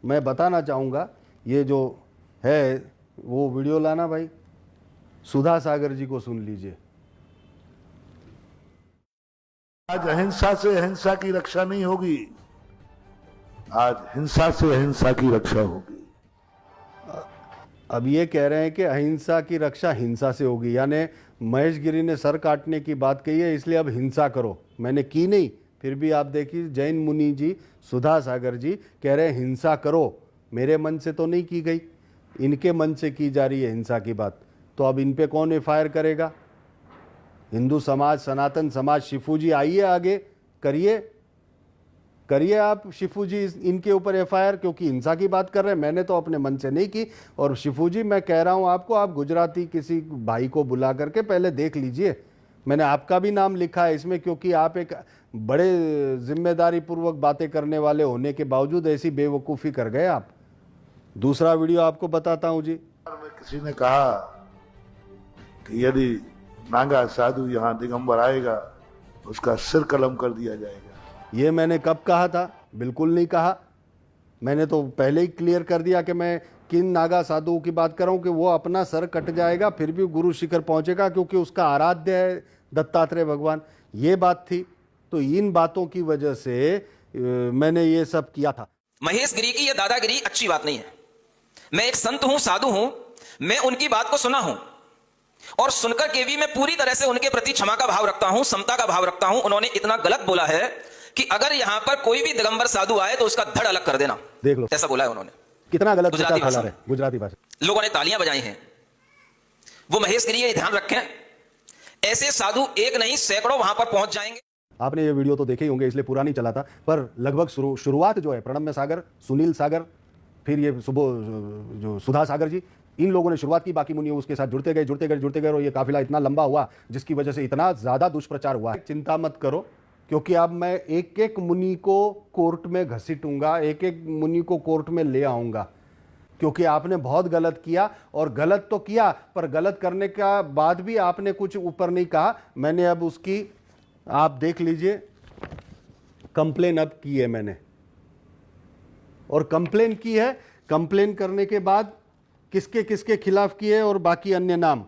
मैं बताना चाहूँगा, ये जो है वो वीडियो लाना भाई, सुधा सागर जी को सुन लीजिए। आज अहिंसा से अहिंसा की रक्षा नहीं होगी, आज हिंसा से अहिंसा की रक्षा होगी। अब ये कह रहे हैं कि अहिंसा की रक्षा हिंसा से होगी, यानी महेश गिरी ने सर काटने की बात कही है, इसलिए अब हिंसा करो। मैंने की नहीं, फिर भी आप देखिए जैन मुनि जी, सुधा सागर जी कह रहे हैं हिंसा करो। मेरे मन से तो नहीं की गई, इनके मन से की जा रही है हिंसा की बात। तो अब इन पे कौन एफआईआर करेगा? हिंदू समाज, सनातन समाज, शिफू जी आइए आगे, करिए करिए आप शिफू जी इनके ऊपर एफआईआर, क्योंकि हिंसा की बात कर रहे हैं। मैंने तो अपने मन से नहीं की। और शिफू जी मैं कह रहा हूं आपको, आप गुजराती किसी भाई को बुला करके पहले देख लीजिए। मैंने आपका भी नाम लिखा है इसमें, क्योंकि आप एक बड़े जिम्मेदारी पूर्वक बातें करने वाले होने के बावजूद ऐसी बेवकूफ़ी कर गए आप। दूसरा वीडियो आपको बताता हूं जी। किसी ने कहा कि यदि नागा साधु यहाँ दिगंबर आएगा तो उसका सिर कलम कर दिया जाएगा। ये मैंने कब कहा था? बिल्कुल नहीं कहा। मैंने तो पहले ही क्लियर कर दिया कि मैं किन नागा साधुओं की बात कर रहा हूं, कि वो अपना सर कट जाएगा फिर भी गुरु शिखर पहुंचेगा, क्योंकि उसका आराध्य है दत्तात्रेय भगवान। ये बात थी। तो इन बातों की वजह से मैंने ये सब किया था। महेश गिरी की यह दादागिरी अच्छी बात नहीं है। मैं एक संत हूं, साधु हूं, मैं उनकी बात को सुना हूं और सुनकर के भी मैं पूरी तरह से उनके प्रति क्षमा का भाव रखता हूं, समता का भाव रखता हूं। उन्होंने इतना गलत बोला है कि अगर यहां पर कोई भी दिगंबर साधु आए तो उसका धड़ अलग कर देना। देख लो, ऐसा बोला है उन्होंने। कितना गलत गुजराती भाषा है, गुजराती भाषा। लोगों ने तालियां बजाई हैं। वो महेश गिरी, ये ध्यान रखें, ऐसे साधु एक नहीं सैकड़ों वहां पर पहुंच जाएंगे। आपने ये वीडियो तो देखे ही होंगे, इसलिए पूरा नहीं चला था, पर लगभग शुरुआत जो है प्रणम्य सागर, सुनील सागर, फिर ये सुबह जो सुधा सागर जी, इन लोगों ने शुरुआत की। बाकी मुनि उसके साथ जुड़ते गए और ये काफिला इतना लंबा हुआ जिसकी वजह से इतना ज्यादा दुष्प्रचार हुआ है। चिंता मत करो, क्योंकि अब मैं एक एक मुनि को कोर्ट में घसीटूंगा, एक एक मुनि को कोर्ट में ले आऊंगा, क्योंकि आपने बहुत गलत किया। और गलत तो किया, पर गलत करने का बाद भी आपने कुछ ऊपर नहीं कहा। मैंने अब उसकी, आप देख लीजिए, कंप्लेन अब की है मैंने, और कंप्लेन की है। कंप्लेन करने के बाद किसके किसके खिलाफ की है और बाकी अन्य नाम,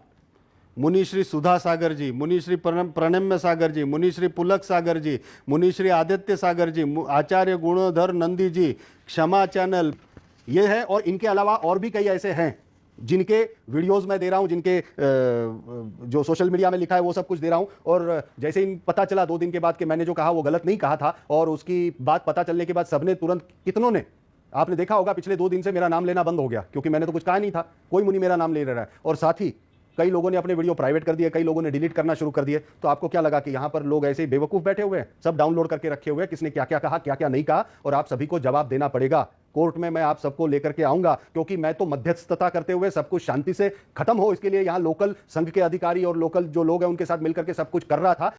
मुनि श्री सुधा सागर जी, मुनि श्री प्रणम्य सागर जी, मुनि श्री पुलक सागर जी, मुनि श्री आदित्य सागर जी, आचार्य गुणोधर नंदी जी, क्षमा चैनल, ये है। और इनके अलावा और भी कई ऐसे हैं जिनके वीडियोस मैं दे रहा हूं, जिनके जो सोशल मीडिया में लिखा है वो सब कुछ दे रहा हूं। और जैसे ही पता चला 2 दिन के बाद कि मैंने जो कहा वो गलत नहीं कहा था, और उसकी बात पता चलने के बाद सबने तुरंत, कितनों ने, आपने देखा होगा पिछले 2 दिन से मेरा नाम लेना बंद हो गया, क्योंकि मैंने तो कुछ कहा नहीं था। कोई मुनि मेरा नाम ले रहा है, और साथ ही कई लोगों ने अपने वीडियो प्राइवेट कर दिए, कई लोगों ने डिलीट करना शुरू कर दिए। तो आपको क्या लगा कि यहां पर लोग ऐसे ही बेवकूफ बैठे हुए हैं, सब डाउनलोड करके रखे हुए हैं, किसने क्या क्या कहा, क्या क्या नहीं कहा, और आप सभी को जवाब देना पड़ेगा। कोर्ट में मैं आप सबको लेकर के आऊंगा, क्योंकि मैं तो मध्यस्थता करते हुए सब कुछ शांति से खत्म हो, इसके लिए यहां लोकल संघ के अधिकारी और लोकल जो लोग हैं उनके साथ मिलकर के सब कुछ कर रहा था।